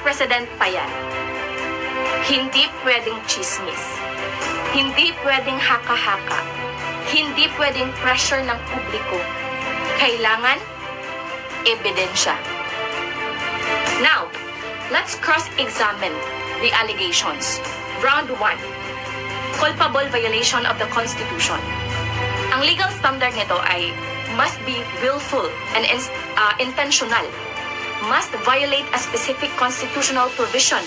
president pa yan. Hindi pwedeng chismis. Hindi pwedeng haka-haka. Hindi pwedeng pressure ng publiko. Kailangan ebidensya. Now, let's cross-examine the allegations. Round 1. Culpable violation of the Constitution. Ang legal standard nito ay must be willful and intentional. Must violate a specific constitutional provision.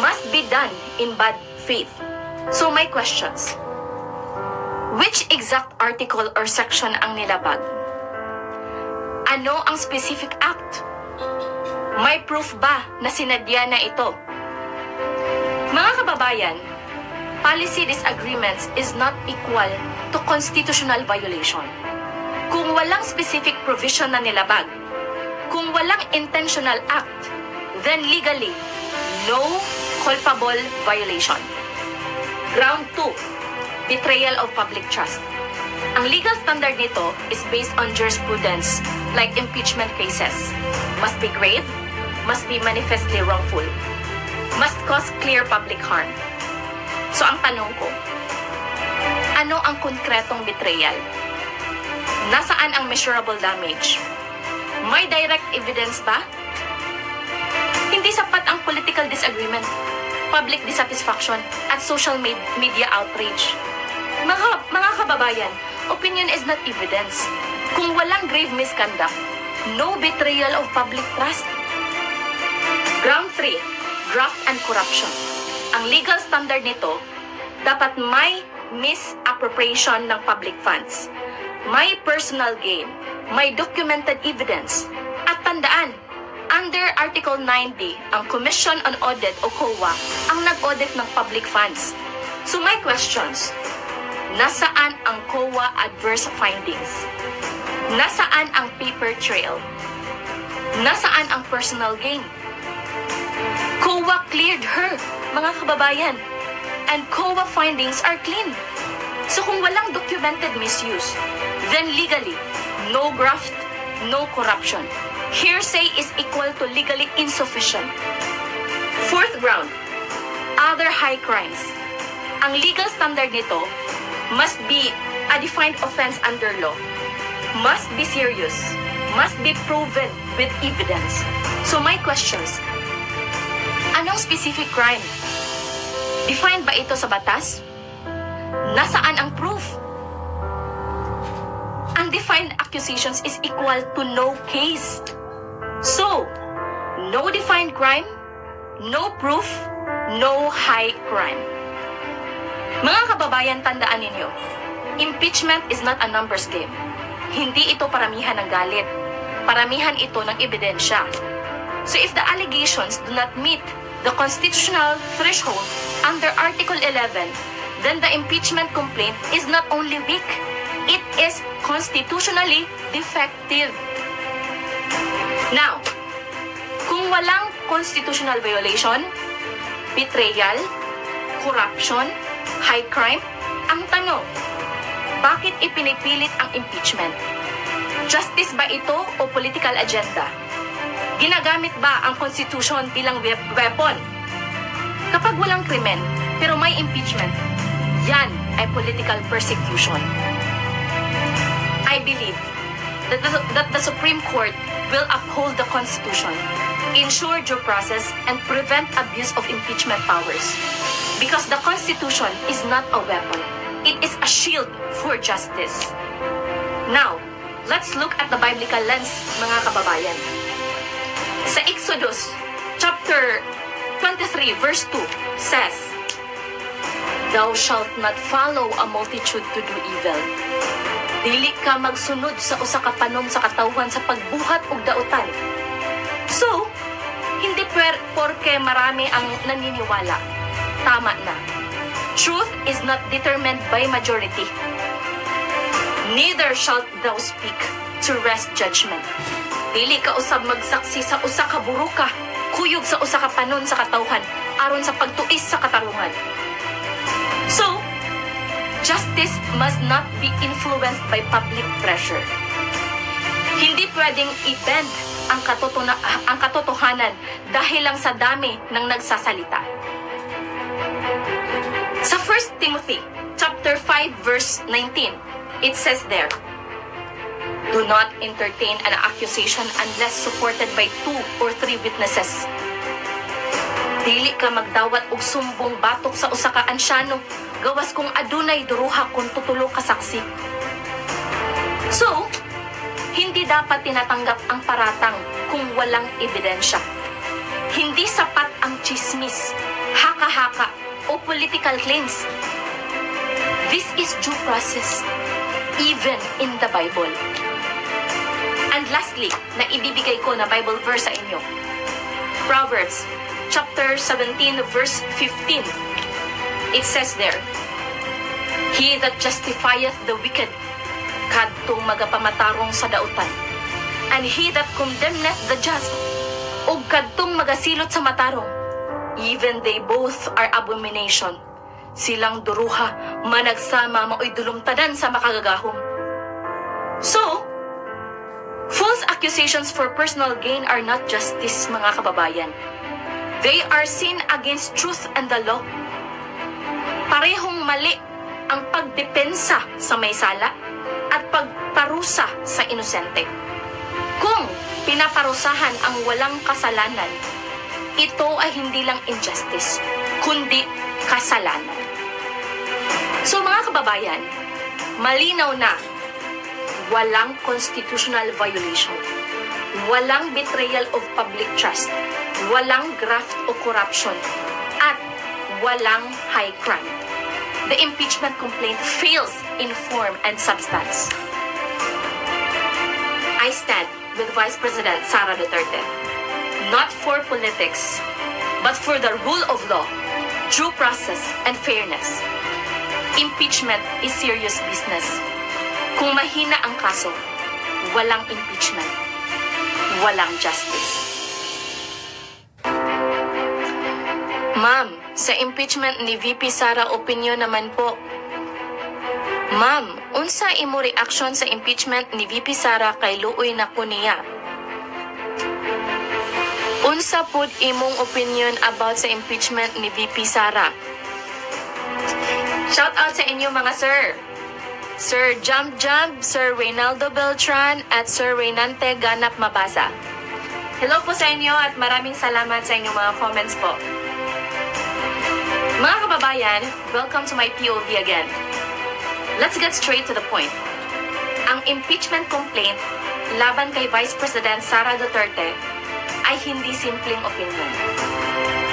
Must be done in bad faith. So my questions. Which exact article or section ang nilabag? Ano ang specific act? May proof ba na sinadya na ito? Mga kababayan, policy disagreements is not equal to constitutional violation. Kung walang specific provision na nilabag, kung walang intentional act, then legally, no culpable violation. Ground 2, betrayal of public trust. Ang legal standard nito is based on jurisprudence like impeachment cases. Must be grave, must be manifestly wrongful, must cause clear public harm. So ang tanong ko, ano ang konkretong betrayal? Nasaan ang measurable damage? May direct evidence ba? Hindi sapat ang political disagreement, public dissatisfaction, at social media outrage. Mga kababayan, opinion is not evidence. Kung walang grave misconduct, no betrayal of public trust. Ground 3, graft and corruption. Ang legal standard nito, dapat may misappropriation ng public funds, may personal gain, may documented evidence, at tandaan, under Article 90, ang Commission on Audit o COA ang nag-audit ng public funds. So my questions, nasaan ang COA adverse findings? Nasaan ang paper trail? Nasaan ang personal gain? COA cleared her, mga kababayan, and COA findings are clean. So kung walang documented misuse, then legally, no graft, no corruption. Hearsay is equal to legally insufficient. Fourth ground, other high crimes. Ang legal standard nito must be a defined offense under law, must be serious, must be proven with evidence. So my questions, anong specific crime? Defined ba ito sa batas? Nasaan ang proof? Undefined accusations is equal to no case. So, no defined crime, no proof, no high crime. Mga kababayan, tandaan ninyo, impeachment is not a numbers game. Hindi ito paramihan ng galit. Paramihan ito ng ebidensya. So if the allegations do not meet the constitutional threshold under Article 11, then the impeachment complaint is not only weak, it is constitutionally defective. Now, kung walang constitutional violation, betrayal, corruption, high crime, ang tanong, bakit ipinipilit ang impeachment? Justice ba ito o political agenda? Ginagamit ba ang Constitution bilang weapon? Kapag walang krimen, pero may impeachment, yan ay political persecution. I believe that the Supreme Court will uphold the Constitution, ensure due process, and prevent abuse of impeachment powers. Because the Constitution is not a weapon. It is a shield for justice. Now, let's look at the biblical lens, mga kababayan. Sa Exodus, chapter 23, verse 2, says, "Thou shalt not follow a multitude to do evil." Dili ka magsunod sa usa ka panon sa katawhan sa pagbuhat og dautan. So, hindi porke marami ang naniniwala. Tama na. Truth is not determined by majority. Neither shalt thou speak to wrest judgment. Dili ka usab magsaksi sa usa ka buruka, kuyog sa usa ka panon sa katawhan aron sa pagtuis sa katarungan. So, justice must not be influenced by public pressure. Hindi pwedeng i-bend ang katotohanan dahil lang sa dami ng nagsasalita. Sa 1 Timothy chapter 5 verse 19, it says there, "Do not entertain an accusation unless supported by 2 or 3 witnesses." Dili ka magdawat og sumbong batok sa usa ka ansyano, gawas kung adunay duruha kung tutulo ka saksi. So, hindi dapat tinatanggap ang paratang kung walang ebidensya. Hindi sapat ang chismis, haka-haka, o political claims. This is due process, even in the Bible. And lastly, na ibibigay ko na Bible verse sa inyo. Proverbs chapter 17 verse 15. It says there, "He that justifieth the wicked, kadtong magapamatarong sa dautan. And he that condemneth the just, ug kadtong magasilot sa matarong. Even they both are abomination. Silang duruha, managsama maoy dulumtanan sa makagagahom." So, false accusations for personal gain are not justice, mga kababayan. They are sin against truth and the law. Parehong mali ang pagdepensa sa may sala at pagparusa sa inosente. Kung pinaparusahan ang walang kasalanan, ito ay hindi lang injustice, kundi kasalanan. So mga kababayan, malinaw na walang constitutional violation, walang betrayal of public trust, walang graft o corruption, at walang high crime. The impeachment complaint fails in form and substance. I stand with Vice President Sara Duterte, not for politics, but for the rule of law, due process, and fairness. Impeachment is serious business. Kung mahina ang kaso, walang impeachment, walang justice. Ma'am, sa impeachment ni VP Sara opinion naman po. Ma'am, unsa imo reaction sa impeachment ni VP Sara kay luoy na ko niya? Unsa pud imong opinion about sa impeachment ni VP Sara? Shout out sa inyo mga sir. Sir Jump Jump, Sir Reynaldo Beltran, at Sir Reynante Ganap Mabasa. Hello po sa inyo at maraming salamat sa inyong mga comments po. Mga kababayan, welcome to my POV again. Let's get straight to the point. Ang impeachment complaint laban kay Vice President Sara Duterte ay hindi simpleng opinion.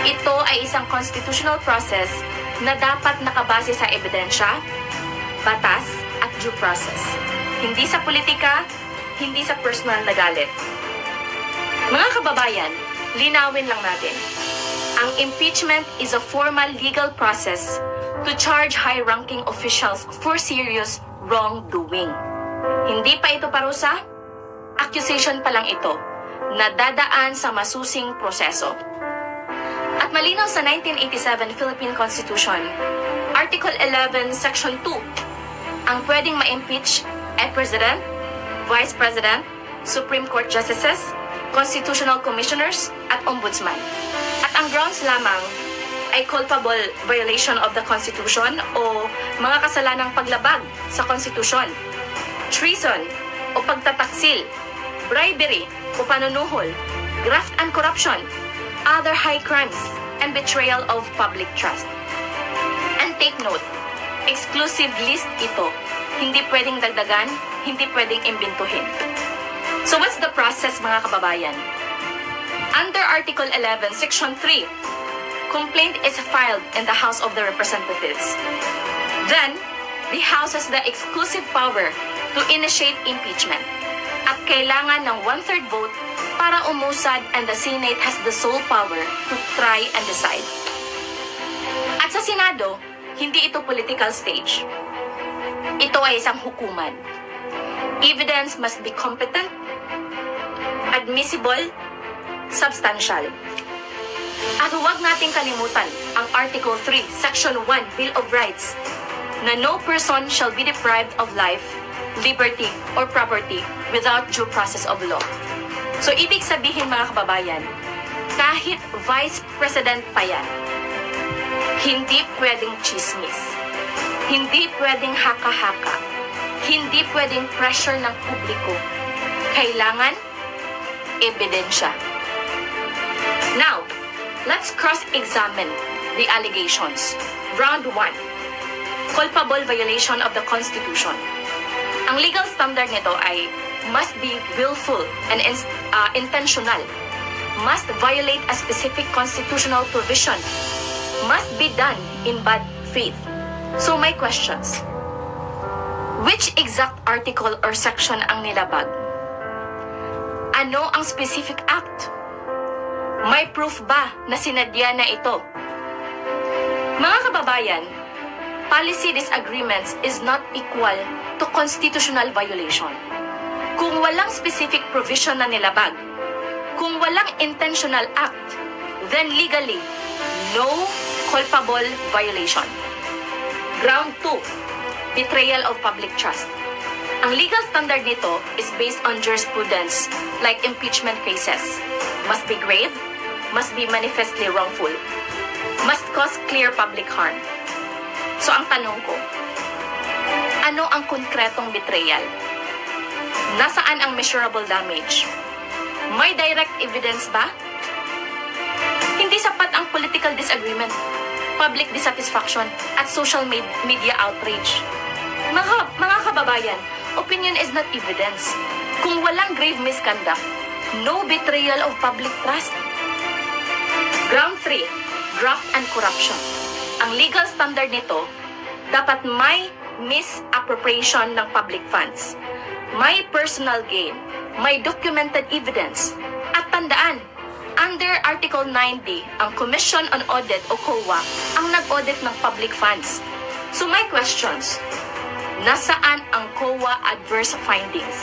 Ito ay isang constitutional process na dapat nakabase sa ebidensya, batas, at due process. Hindi sa politika, hindi sa personal na galit. Mga kababayan, linawin lang natin. Ang impeachment is a formal legal process to charge high-ranking officials for serious wrongdoing. Hindi pa ito parusa, accusation pa lang ito, na dadaan sa masusing proseso. At malinaw sa 1987 Philippine Constitution, Article 11, Section 2, ang pwedeng ma-impeach ay President, Vice President, Supreme Court Justices, Constitutional Commissioners, at Ombudsman. At ang grounds lamang ay culpable violation of the Constitution o mga kasalanang paglabag sa Constitution, treason o pagtataksil, bribery o panunuhol, graft and corruption, other high crimes, and betrayal of public trust. And take note, exclusive list ito. Hindi pwedeng dagdagan, hindi pwedeng imbintuhin. So what's the process, mga kababayan? Under Article 11, Section 3, complaint is filed in the House of the Representatives. Then, the House has the exclusive power to initiate impeachment. At kailangan ng 1/3 vote para umusad, and the Senate has the sole power to try and decide. At sa Senado, hindi ito political stage. Ito ay isang hukuman. Evidence must be competent, admissible, substantial. At huwag nating kalimutan ang Article 3, Section 1, Bill of Rights, na no person shall be deprived of life, liberty, or property without due process of law. So, ibig sabihin mga kababayan, kahit Vice President pa yan, hindi pwedeng chismis, hindi pwedeng haka-haka, hindi pwedeng pressure ng publiko. Kailangan ebidensya. Now, let's cross-examine the allegations. Round 1. Culpable violation of the Constitution. Ang legal standard nito ay must be willful and intentional, must violate a specific constitutional provision, must be done in bad faith. So my questions, which exact article or section ang nilabag? Ano ang specific act? May proof ba na sinadya na ito? Mga kababayan, policy disagreements is not equal to constitutional violation. Kung walang specific provision na nilabag, kung walang intentional act, then legally, no culpable violation. Ground 2, betrayal of public trust. Ang legal standard nito is based on jurisprudence like impeachment cases. Must be grave, must be manifestly wrongful, must cause clear public harm. So ang tanong ko, ano ang konkretong betrayal? Nasaan ang measurable damage? May direct evidence ba? Hindi sapat ang political disagreement, public dissatisfaction, at social media outrage. Mga kababayan, opinion is not evidence. Kung walang grave misconduct, no betrayal of public trust. Ground 3, graft and corruption. Ang legal standard nito, dapat may misappropriation ng public funds, may personal gain, may documented evidence, at tandaan, under Article 90, ang Commission on Audit o COA ang nag-audit ng public funds. So my questions, nasaan ang COA adverse findings?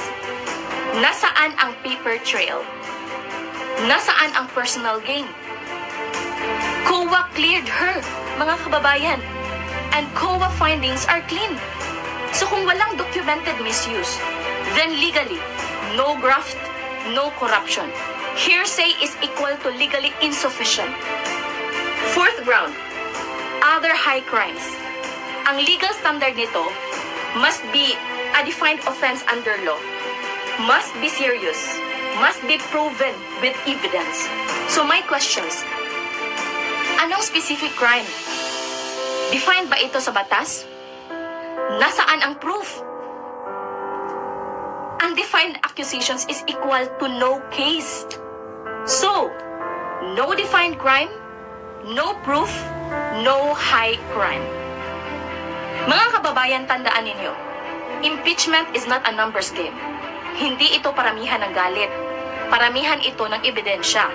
Nasaan ang paper trail? Nasaan ang personal gain? COA cleared her, mga kababayan, and COA findings are clean. So kung walang documented misuse, then legally, no graft, no corruption. Hearsay is equal to legally insufficient. Fourth ground, other high crimes. Ang legal standard nito must be a defined offense under law, must be serious, must be proven with evidence. So my questions, anong specific crime? Defined ba ito sa batas? Nasaan ang proof? Undefined accusations is equal to no case. So, no defined crime, no proof, no high crime. Mga kababayan, tandaan ninyo, impeachment is not a numbers game. Hindi ito paramihan ng galit. Paramihan ito ng ebidensya.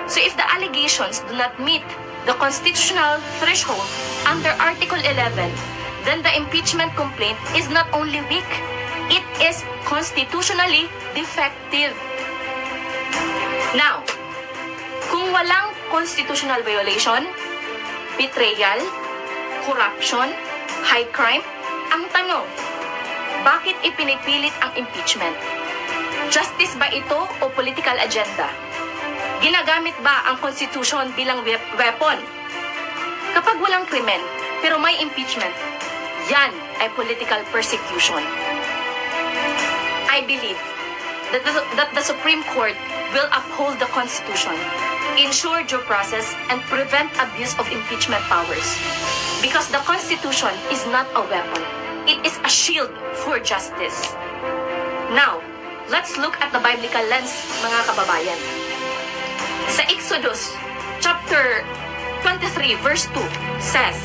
So if the allegations do not meet the constitutional threshold under Article 11, then the impeachment complaint is not only weak, it is constitutionally defective. Now, kung walang constitutional violation, betrayal, corruption, high crime, ang tanong, bakit ipinipilit ang impeachment? Justice ba ito o political agenda? Ginagamit ba ang Constitution bilang weapon? Kapag walang krimen, pero may impeachment, yan ay political persecution. I believe that the Supreme Court will uphold the Constitution, ensure due process, and prevent abuse of impeachment powers. Because the Constitution is not a weapon. It is a shield for justice. Now, let's look at the biblical lens, mga kababayan. Sa Exodus, chapter 23, verse 2, says,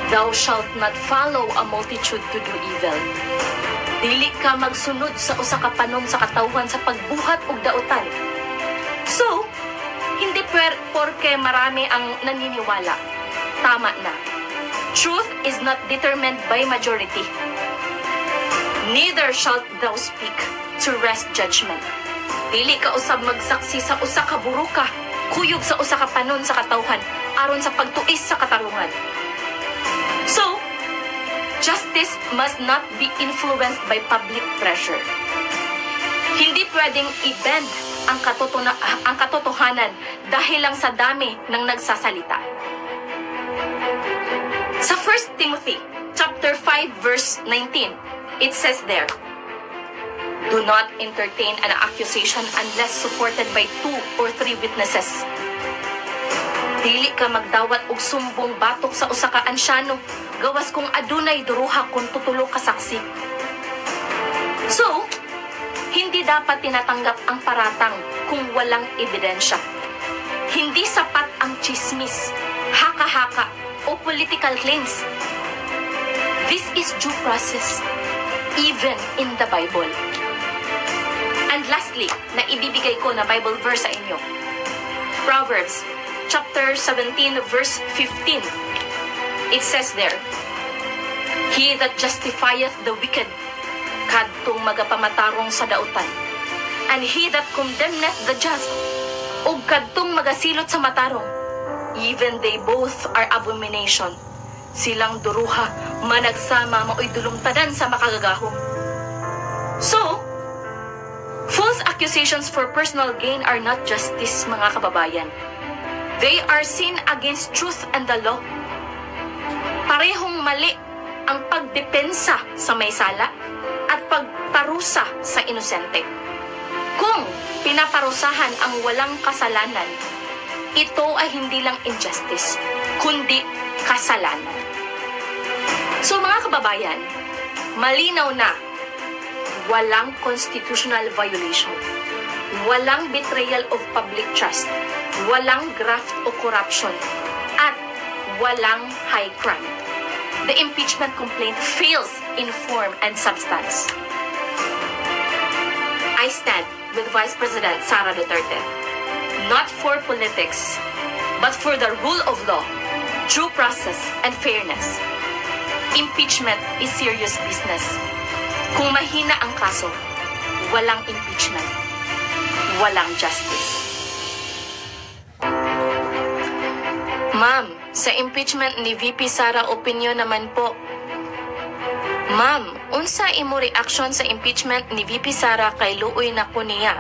"Thou shalt not follow a multitude to do evil." Dili ka magsunod sa usa ka panon sa katawhan sa pagbuhat og dautan. So, hindi porke marami ang naniniwala. Tama na. Truth is not determined by majority. Neither shalt thou speak to wrest judgment. Dili ka usab magsaksi sa usa ka buruka, kuyog sa usa ka panon sa katawhan aron sa pagtuis sa katarungan. So, justice must not be influenced by public pressure. Hindi pwedeng i-bend ang katotohanan dahil lang sa dami ng nagsasalita. Sa 1 Timothy chapter 5 verse 19, it says there, "Do not entertain an accusation unless supported by 2 or 3 witnesses." Dili ka magdawat og sumbong batok sa usa ka ansyano, gawas kung adunay duruha kung tutulo ka saksi. So, hindi dapat tinatanggap ang paratang kung walang ebidensya. Hindi sapat ang chismis, haka-haka, o political claims. This is due process, even in the Bible. And lastly, na ibibigay ko na Bible verse sa inyo. Proverbs chapter 17 verse 15. It says there, "He that justifieth the wicked, kadtong magapamatarong sa dautan. And he that condemneth the just, ug kadtong magasilot sa matarong. Even they both are abomination. Silang duruha, managsama, maoy dulungtanan sa makagagahom." So, false accusations for personal gain are not justice, mga kababayan. They are sin against truth and the law. Parehong mali ang pagdepensa sa may sala at pagparusa sa inosente. Kung pinaparusahan ang walang kasalanan, ito ay hindi lang injustice, kundi kasalanan. So mga kababayan, malinaw na walang constitutional violation, walang betrayal of public trust, walang graft o corruption, at walang high crime. The impeachment complaint fails in form and substance. I stand with Vice President Sara Duterte, not for politics, but for the rule of law, due process, and fairness. Impeachment is serious business. Kung mahina ang kaso, walang impeachment, walang justice. Ma'am, sa impeachment ni VP Sara, opinion naman po. Ma'am, unsa imo reaction sa impeachment ni VP Sara kay luoy na ko niya